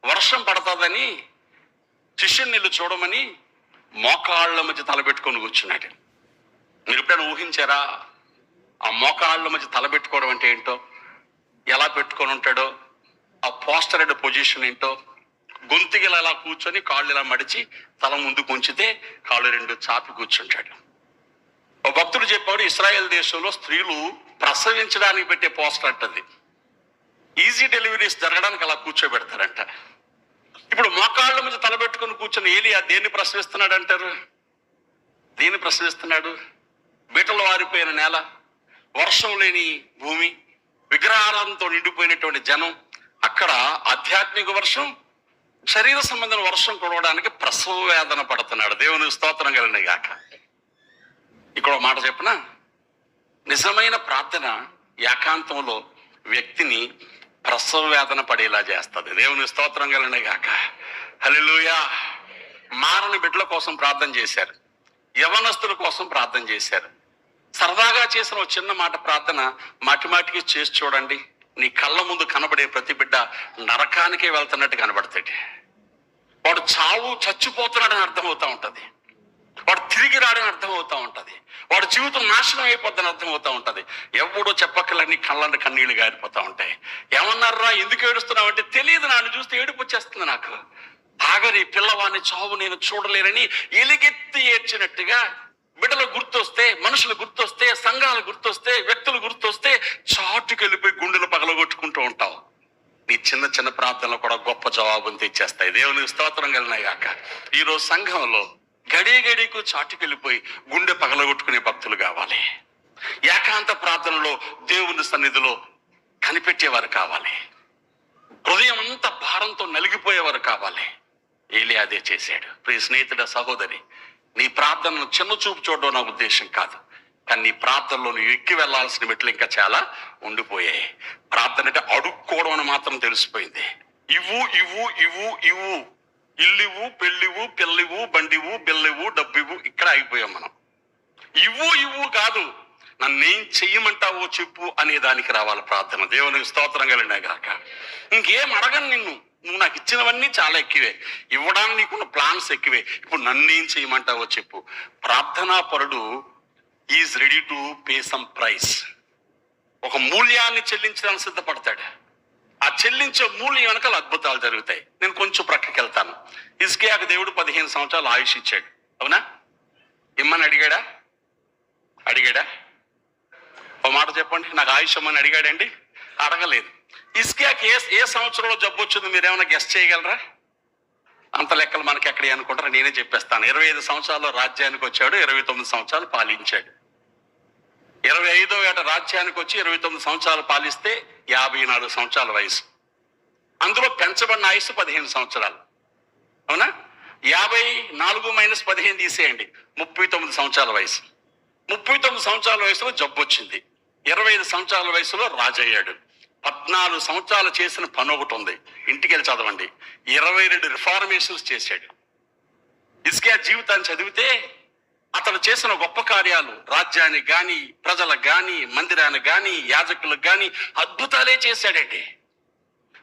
వర్షం పడుతుందని శిష్యుని చూడమని మోకాళ్ళ మధ్య తలబెట్టుకొని కూర్చున్నాడు. మీరు ఎప్పుడైనా ఊహించారా ఆ మోకాళ్ళ మధ్య తలబెట్టుకోవడం అంటే ఏంటో, ఎలా పెట్టుకొని ఉంటాడో, ఆ పోస్టరెడ్ పొజిషన్ ఏంటో, గొంతుగిలా ఇలా కూర్చొని కాళ్ళు ఇలా మడిచి తల ముందుకు ఉంచితే కాళ్ళు 2 చాపి కూర్చుంటాడు. ఓ భక్తుడు చెప్పాడు, ఇస్రాయేల్ దేశంలో స్త్రీలు ప్రసవించడానికి పెట్టే పోస్టర్ అంటది. ఈజీ డెలివరీస్ జరగడానికి అలా కూర్చోబెడతారంట. ఇప్పుడు మోకాళ్ళ మీద తలబెట్టుకుని కూర్చొని ఏలియా దేన్ని ప్రసవిస్తున్నాడు అంటారు? దేన్ని ప్రసవిస్తున్నాడు? బీటలు వారిపోయిన నేల, వర్షం లేని భూమి, విగ్రహాలతో నిండిపోయినటువంటి జనం. అక్కడ ఆధ్యాత్మిక వర్షం, శరీర సంబంధమైన వర్షం కురవడానికి ప్రసవ వేదన పడుతున్నాడు. దేవుని స్తోత్రం కలిగిన గాక. ఇక్కడ మాట చెప్పిన నిజమైన ప్రార్థన ఏకాంతంలో వ్యక్తిని ప్రసవ వేదన పడేలా చేస్తుంది. దేవుని స్తోత్రం కలిగిన గాక. హల్లెలూయా. మారని బిడ్డల కోసం ప్రార్థన చేశారు, యవనస్తుల కోసం ప్రార్థన చేశారు. సరదాగా చేసిన ఒక చిన్న మాట ప్రార్థన మాటిమాటికి చేసి చూడండి, నీ కళ్ళ ముందు కనబడే ప్రతి బిడ్డ నరకానికే వెళ్తున్నట్టు కనబడతాడు. వాడు చచ్చిపోతున్నాడని అర్థమవుతా ఉంటది, వాడు తిరిగి రాడని అర్థమవుతా ఉంటది, వాడు జీవితం నాశనం అయిపోద్దని అర్థమవుతా ఉంటది. ఎవడో చెప్పక్కలన్నీ కళ్ళని కన్నీళ్లు గారిపోతా ఉంటాయి. ఏమన్నారా, ఎందుకు ఏడుస్తున్నావు అంటే, తెలియదు, నన్ను చూస్తే ఏడుపు వచ్చేస్తుంది నాకు. ఆగని పిల్లవాడిని చావు నేను చూడలేనని ఎలుగెత్తి ఏడ్చినట్టుగా బిడ్డలు గుర్తొస్తే, మనుషులు గుర్తొస్తే, సంఘాలు గుర్తొస్తే, వ్యక్తులు గుర్తొస్తే చాటుకు వెళ్ళిపోయి గుండెలు పగలగొట్టుకుంటూ ఉంటావు. నీ చిన్న చిన్న ప్రార్థనలు కూడా గొప్ప జవాబుని తెచ్చేస్తాయి. దేవునికి స్తోత్రం కలిగినాయి గాక. ఈరోజు సంఘంలో గడికు చాటుకు వెళ్ళిపోయి గుండె పగలగొట్టుకునే భక్తులు కావాలి. ఏకాంత ప్రార్థనలో దేవుని సన్నిధిలో కనిపెట్టేవారు కావాలి. హృదయం అంతా భారంతో నలిగిపోయేవారు కావాలి. ఏలియా అదే చేశాడు. ప్రియ స్నేహితుడ, సహోదరి, నీ ప్రార్థనను చిన్న చూపు చూడడం నా ఉద్దేశం కాదు. కానీ నీ ప్రార్థనలో నువ్వు ఎక్కి వెళ్లాల్సిన మెట్లు ఇంకా చాలా ఉండిపోయాయి. ప్రార్థన అంటే అడుక్కోవడం అని మాత్రం తెలిసిపోయింది. ఇవ్వు ఇవ్వు ఇవ్వు ఇవ్వు, ఇల్లివ్వు, పెళ్ళివ్వు, పిల్లివ్వు, బండివ్వు, బిల్లివ్వు, డబ్బివ్వు, ఇక్కడ ఆగిపోయాం మనం. ఇవ్వు ఇవ్వు కాదు, నన్నేం చెయ్యమంటావో చెప్పు అనే దానికి రావాలి ప్రార్థన. దేవునికి స్తోత్రం కలిగినా గాక. ఇంకేం అడగను నిన్ను, నువ్వు నాకు ఇచ్చినవన్నీ చాలా ఎక్కువే, ఇవ్వడానికి నీకున్న ప్లాన్స్ ఎక్కువే. ఇప్పుడు నన్నేం చేయమంటావో చెప్పు. ప్రార్థనా పరుడు is ready to pay some price. ఒక మూల్యాన్ని చెల్లించడానికి సిద్ధపడతాడు. ఆ చెల్లించే మూల్యం వెనకాల అద్భుతాలు జరుగుతాయి. నేను కొంచెం ప్రక్కకి వెళ్తాను. హిజ్కియాకు దేవుడు 15 సంవత్సరాలు ఆయుష్ ఇచ్చాడు, అవునా? ఇమ్మని అడిగాడా? ఓ మాట చెప్పండి, నాకు ఆయుష్ ఇమ్మని అడిగాడండి? అడగలేదు. హిజ్కియాకి ఏ సంవత్సరంలో జబ్బు వచ్చింది మీరేమైనా గెస్ట్ చేయగలరా? అంత లెక్కలు మనకి ఎక్కడ అనుకుంటారా? నేనే చెప్పేస్తాను. 25 సంవత్సరాల్లో రాజ్యానికి వచ్చాడు, 29 సంవత్సరాలు పాలించాడు. 25వ ఏట రాజ్యానికి వచ్చి 29 సంవత్సరాలు పాలిస్తే 54 సంవత్సరాల వయసు. అందులో పెంచబడిన ఆయుష్ 15 సంవత్సరాలు, అవునా? 54 - 15 తీసేయండి, 39 సంవత్సరాల వయసు. 39 సంవత్సరాల వయసులో జబ్బు వచ్చింది. 25 సంవత్సరాల వయసులో రాజయ్యాడు. 14 సంవత్సరాలు చేసిన పని ఒకటి ఉంది, ఇంటికి వెళ్ళి చదవండి. 22 రిఫార్మేషన్స్ చేశాడు. హిజ్కియా జీవితాన్ని చదివితే అతను చేసిన గొప్ప కార్యాలు రాజ్యానికి గాని, ప్రజలకు గాని, మందిరానికి గాని, యాజకులకు గాని అద్భుతాలే చేశాడండి.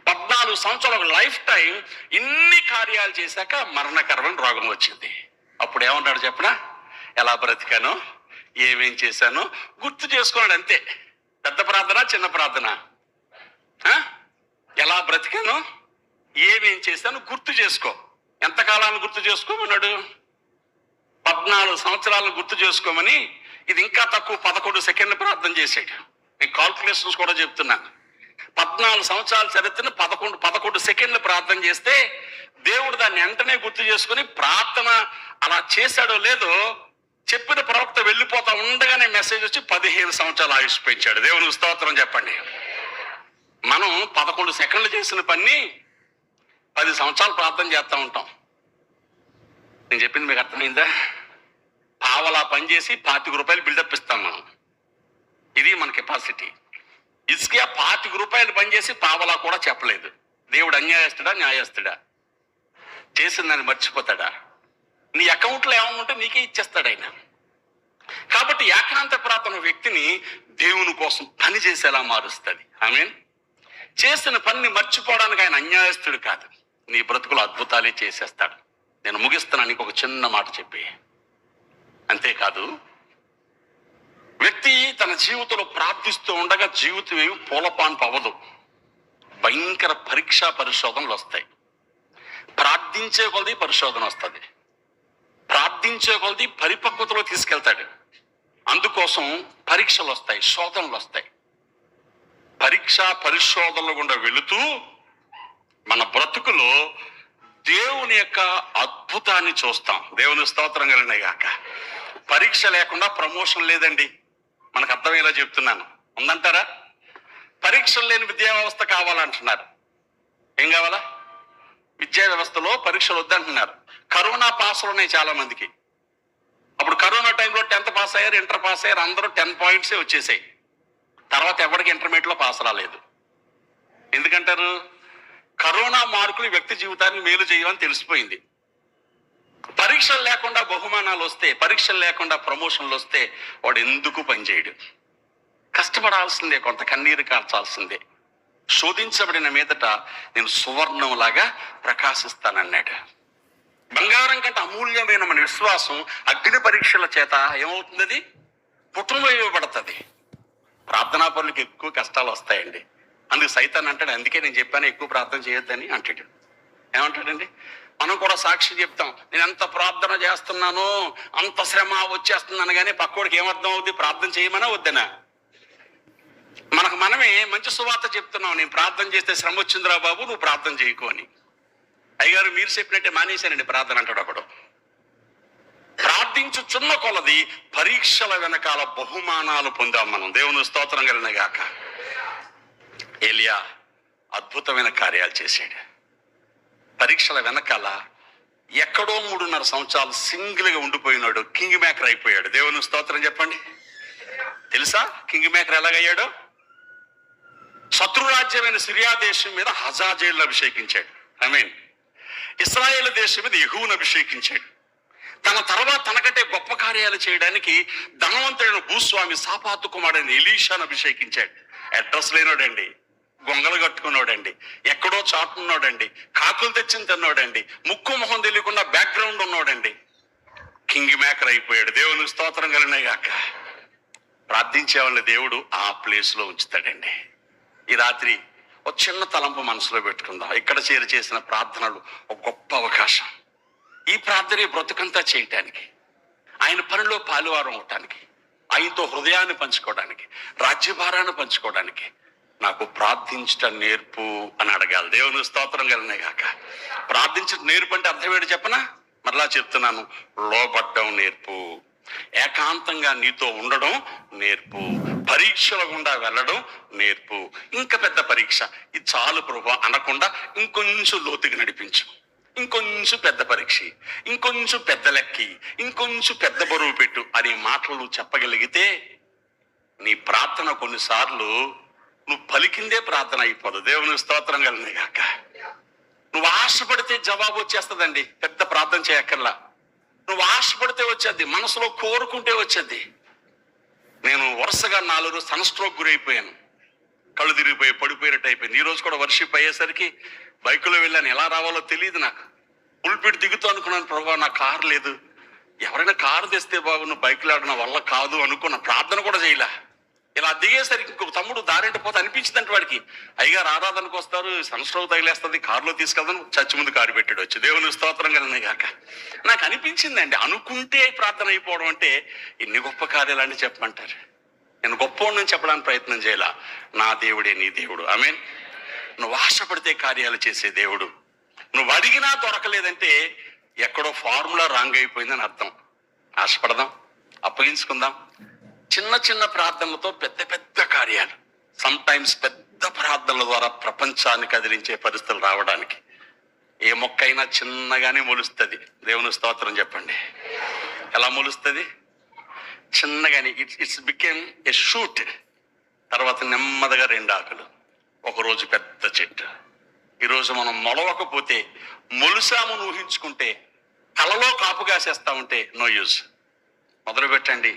14 సంవత్సరాల లైఫ్ టైం ఇన్ని కార్యాలు చేశాక మరణకరమైన రోగం వచ్చింది. అప్పుడు ఏమన్నాడు చెప్పనా? ఎలా బ్రతికానో, ఏమేం చేశానో గుర్తు చేసుకున్నాడు, అంతే. పెద్ద ప్రార్థన, చిన్న ప్రార్థన? ఎలా బ్రతికానో, ఏమేం చేశానో గుర్తు చేసుకో. ఎంతకాలాన్ని గుర్తు చేసుకోమన్నాడు? 14 సంవత్సరాలను గుర్తు చేసుకోమని. ఇది ఇంకా తక్కువ, 11 సెకండ్లు ప్రార్థన చేశాడు. నేను కాల్కులేషన్స్ కూడా చెప్తున్నాను. 14 సంవత్సరాల చరిత్రను 11 సెకండ్లు ప్రార్థన చేస్తే దేవుడు దాన్ని వెంటనే గుర్తు చేసుకుని, ప్రార్థన అలా చేశాడో లేదో చెప్పిన ప్రవక్త వెళ్ళిపోతా ఉండగానే మెసేజ్ వచ్చి 15 సంవత్సరాలు ఆయుష్ పెంచాడు. దేవునికి స్తోత్రం చెప్పండి. మనం 11 సెకండ్లు చేసిన పని 10 సంవత్సరాలు ప్రార్థన చేస్తూ ఉంటాం. నేను చెప్పింది మీకు అర్థమైందా? పావలా పని చేసి 25 రూపాయలు బిల్డప్ ఇస్తాం మనం. ఇది మన కెపాసిటీ. హిజ్కియా 25 రూపాయలు పనిచేసి పావలా కూడా చెప్పలేదు. దేవుడు అన్యాయస్తుడా, న్యాయస్తుడా? చేసిందని మర్చిపోతాడా? నీ అకౌంట్లో ఏమన్నా ఉంటే నీకే ఇచ్చేస్తాడు ఆయన. కాబట్టి ఏకాంత ప్రార్థన వ్యక్తిని దేవుని కోసం పని చేసేలా మారుస్తుంది. ఆమేన్. చేసిన పనిని మర్చిపోవడానికి ఆయన అన్యాయస్తుడు కాదు. నీ బ్రతుకులు అద్భుతాలే చేసేస్తాడు. నేను ముగిస్తున్నాను ఇంకొక చిన్న మాట చెప్పి. అంతేకాదు, వ్యక్తి తన జీవితంలో ప్రార్థిస్తూ ఉండగా జీవితం ఏమి పూలపాన్పు అవ్వదు. భయంకర పరీక్షా పరిశోధనలు వస్తాయి. ప్రార్థించే కొలది పరిశోధన వస్తుంది. ప్రార్థించే కొలది పరిపక్వతలో తీసుకెళ్తాడు. అందుకోసం పరీక్షలు వస్తాయి, శోధనలు వస్తాయి. పరీక్షా పరిశోధనలు గుండా వెళుతూ మన బ్రతుకులో దేవుని యొక్క అద్భుతాన్ని చూస్తాం. దేవుని స్తోత్రం కలిగిన గాక. పరీక్ష లేకుండా ప్రమోషన్ లేదండి. మనకు అర్థమయ్యేలా చెప్తున్నాను. ఉందంటారా? పరీక్షలు లేని విద్యా వ్యవస్థ కావాలంటున్నారు. ఏం కావాలా? విద్యా వ్యవస్థలో పరీక్షలు వద్దంటున్నారు. కరోనా పాస్లు ఉన్నాయి చాలా మందికి. అప్పుడు కరోనా టైంలో 10th పాస్ అయ్యారు, ఇంటర్ పాస్ అయ్యారు, అందరూ 10 పాయింట్సే వచ్చేసాయి. తర్వాత ఎవరికి ఇంటర్మీడియట్లో పాస్ రాలేదు. ఎందుకంటారు? కరోనా మార్కులు వ్యక్తి జీవితాన్ని మేలు చేయమని తెలిసిపోయింది. పరీక్షలు లేకుండా బహుమానాలు వస్తే, పరీక్షలు లేకుండా ప్రమోషన్లు వస్తే వాడు ఎందుకు పనిచేయడు? కష్టపడాల్సిందే, కొంత కన్నీరు కార్చాల్సిందే. శోధించబడిన మీదట నేను సువర్ణంలాగా ప్రకాశిస్తానన్నాడు. బంగారం కంటే అమూల్యమైన మన విశ్వాసం అగ్ని పరీక్షల చేత ఏమవుతుంది? అది పుట్టుమయబడుతుంది. ప్రార్థనా పనులకు ఎక్కువ కష్టాలు వస్తాయండి. అందుకు సైతాన్ అంటాడు, అందుకే నేను చెప్పాను ఎక్కువ ప్రార్థన చేయొద్దని అంటాడు. ఏమంటాడండి? మనం కూడా సాక్షి చెప్తాం. నేను ఎంత ప్రార్థన చేస్తున్నానో అంత శ్రమ వచ్చేస్తున్నాను, కానీ పక్కోడికి ఏమర్థం అవుతుంది? ప్రార్థన చేయమనా వద్దనా? మనకు మనమే మంచి సువార్త చెప్తున్నాం. నేను ప్రార్థన చేస్తే శ్రమ వచ్చిందిరా బాబు, నువ్వు ప్రార్థన చేయకు అని. అయ్యగారు మీరు చెప్పినట్టే మానేశానండి ప్రార్థన అంటాడు ఒకడు. ప్రార్థించుచున్న కొలది పరీక్షల వెనకాల బహుమానాలు పొందాం మనం. దేవుని స్తోత్రం కలిగిన గాక. ఏలియా అద్భుతమైన కార్యాలు చేశాడు. పరీక్షల వెనకాల ఎక్కడో 3.5 సంవత్సరాలు సింగిల్గా ఉండిపోయినాడు. కింగ్ మేకర్ అయిపోయాడు. దేవుని స్తోత్రం చెప్పండి. తెలుసా కింగ్ మేకర్ ఎలాగయ్యాడు? శత్రురాజ్యమైన సిరియా దేశం మీద హజాజేలు అభిషేకించాడు. ఇశ్రాయేల్ దేశం మీద యెహూను అభిషేకించాడు. తన తర్వాత తనకంటే గొప్ప కార్యాలు చేయడానికి ధనవంతుడైన భూస్వామి సాపాతు కుమారుడైన ఎలీషాను అభిషేకించాడు. అడ్రస్ లేనోడండి, గొంగలు కట్టుకున్నాడండి, ఎక్కడో చాటున్నాడండి, కాకులు తెచ్చిన తిన్నాడండి, ముక్కు మొహం తెలియకుండా బ్యాక్గ్రౌండ్ ఉన్నాడండి. కింగ్ మేకర్ అయిపోయాడు. దేవుని స్తోత్రం కలిగినాయి గాక. ప్రార్థించే వాళ్ళని దేవుడు ఆ ప్లేస్ లో ఉంచుతాడండి. ఈ రాత్రి ఒక చిన్న తలంపు మనసులో పెట్టుకుందాం. ఇక్కడ చేసిన ప్రార్థనలు ఒక గొప్ప అవకాశం. ఈ ప్రార్థన బ్రతుకంతా చేయటానికి, ఆయన పనిలో పాలువారం అవటానికి, ఆయనతో హృదయాన్ని పంచుకోవడానికి, రాజ్యభారాన్ని పంచుకోవడానికి నాకు ప్రార్థించటం నేర్పు అని అడగాలి. దేవుని స్తోత్రం కలిగినాయి గాక. ప్రార్థించడం నేర్పు అంటే అర్థం ఏంటి చెప్పనా? మరలా చెప్తున్నాను, లోబడ్డం నేర్పు, ఏకాంతంగా నీతో ఉండడం నేర్పు, పరీక్షల గుండా వెళ్ళడం నేర్పు. ఇంకా పెద్ద పరీక్ష ఇది చాలు ప్రభువా అనకుండా ఇంకొంచెం లోతుకి నడిపించు, ఇంకొంచెం పెద్ద పరీక్ష, ఇంకొంచెం పెద్ద లెక్కి, ఇంకొంచెం పెద్ద బరువు పెట్టు అనే మాటలు చెప్పగలిగితే నీ ప్రార్థన కొన్నిసార్లు నువ్వు పలికిందే ప్రార్థన అయిపోదు. దేవుని స్తోత్రం కలిగినాయి గాక. నువ్వు ఆశపడితే జవాబు వచ్చేస్తుందండి. పెద్ద ప్రార్థన చేయక్కర్లా. నువ్వు ఆశపడితే వచ్చేది, మనసులో కోరుకుంటే వచ్చేది. నేను వరుసగా 4 రోజులు సన్ స్ట్రోక్ గురైపోయాను. కళ్ళు తిరిగిపోయి పడిపోయినట్టు అయిపోయింది. ఈ రోజు కూడా వర్షిప్ అయ్యేసరికి బైకులో వెళ్ళాను. ఎలా రావాలో తెలియదు నాకు. పుల్పిట్ దిగుతూ అనుకున్నాను, ప్రభావ నా కారు లేదు, ఎవరైనా కారు తెస్తే బాగున్న, బైకులు ఆడడం వల్ల కాదు అనుకున్న. ప్రార్థన కూడా చేయలే. ఇలా దిగేసరికి ఇంకొక తమ్ముడు దారింటి పోతే అనిపించిందంటే వాడికి, అయ్యగారు ఆరాధనకు వస్తారు, సన్ స్ట్రోక్ తగిలేస్తుంది, కారులో తీసుకెళ్తాను, చచ్చి ముందు కారు పెట్టాడు వచ్చి. దేవుని స్తోత్రం కలిగినాయి గాక. నాకు అనిపించిందండి, అనుకుంటే ప్రార్థన అయిపోవడం అంటే ఇన్ని గొప్ప కార్యాలని చెప్పమంటారు. నేను గొప్పవాడిని చెప్పడానికి ప్రయత్నం చేయాల. నా దేవుడే నీ దేవుడు. ఆమేన్. నువ్వు ఆశపడితే కార్యాలు చేసే దేవుడు. నువ్వు అడిగినా దొరకలేదంటే ఎక్కడో ఫార్ములా రాంగ్ అయిపోయిందని అర్థం. ఆశపడదాం, అప్పగించుకుందాం. చిన్న చిన్న ప్రార్థనలతో పెద్ద పెద్ద కార్యాలు, సమ్ టైమ్స్ పెద్ద ప్రార్థనల ద్వారా ప్రపంచాన్ని కదిలించే పరిస్థితులు రావడానికి. ఏ మొక్కైనా చిన్నగానే మొలుస్తుంది. దేవుని స్తోత్రం చెప్పండి. ఎలా మొలుస్తుంది? చిన్నగానే. It's became a shoot. తర్వాత నెమ్మదిగా 2 ఆకులు, ఒకరోజు పెద్ద చెట్టు. ఈరోజు మనం మొలవకపోతే, మొలుసామని ఊహించుకుంటే, కలలో కాపు కాసేస్తా ఉంటే నో యూజ్. మొదలు పెట్టండి.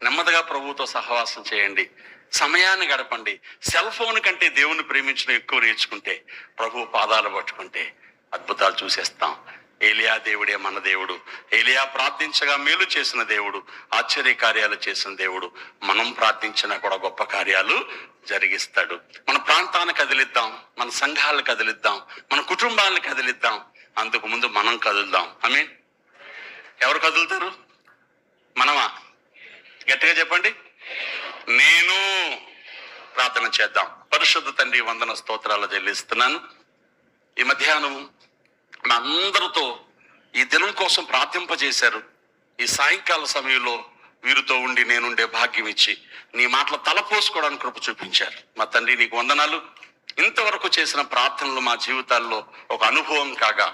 నెమ్మదిగా ప్రభువుతో సహవాసం చేయండి. సమయాన్ని గడపండి. సెల్ ఫోన్ కంటే దేవుని ప్రేమించడం ఎక్కువ నేర్చుకుంటే, ప్రభు పాదాలు పట్టుకుంటే అద్భుతాలు చూసేస్తాం. ఏలియా దేవుడే మన దేవుడు. ఏలియా ప్రార్థించగా మేలు చేసిన దేవుడు, ఆశ్చర్య కార్యాలు చేసిన దేవుడు. మనం ప్రార్థించినా కూడా గొప్ప కార్యాలు జరిగిస్తాడు. మన ప్రాంతాన్ని కదిలిద్దాం, మన సంఘాలను కదిలిద్దాం, మన కుటుంబాలను కదిలిద్దాం. అందుకు ముందు మనం కదులుదాం. ఆమేన్. ఎవరు కదులుతారు? మనమా? గట్టిగా చెప్పండి. నేను. ప్రార్థన చేద్దాం. పరిశుద్ధ తండ్రి, వందన స్తోత్రాలు చెల్లిస్తున్నాను. ఈ మధ్యాహ్నం మా అందరితో ఈ దినం కోసం ప్రార్థింపజేశారు. ఈ సాయంకాల సమయంలో వీరితో ఉండి నేనుండే భాగ్యం ఇచ్చి నీ మాటలు తలపోసుకోవడానికి కృప చూపించారు. మా తండ్రి నీకు వందనాలు. ఇంతవరకు చేసిన ప్రార్థనలు మా జీవితాల్లో ఒక అనుభవం కాగా,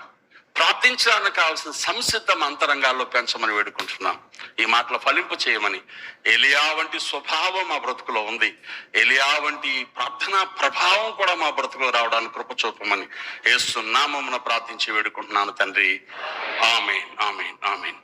ప్రార్థించడానికి కావాల్సిన సంసిద్ధం అంతరంగాల్లో పెంచమని వేడుకుంటున్నాం. ఈ మాటలు ఫలింపు చేయమని. ఏలియా వంటి స్వభావం మా బ్రతుకులో ఉంది. ఏలియా వంటి ప్రార్థనా ప్రభావం కూడా మా బ్రతుకులో రావడానికి కృప చూపమని యేసు నామమున ప్రార్థించి వేడుకుంటున్నాను తండ్రి. ఆమేన్, ఆమేన్, ఆమేన్.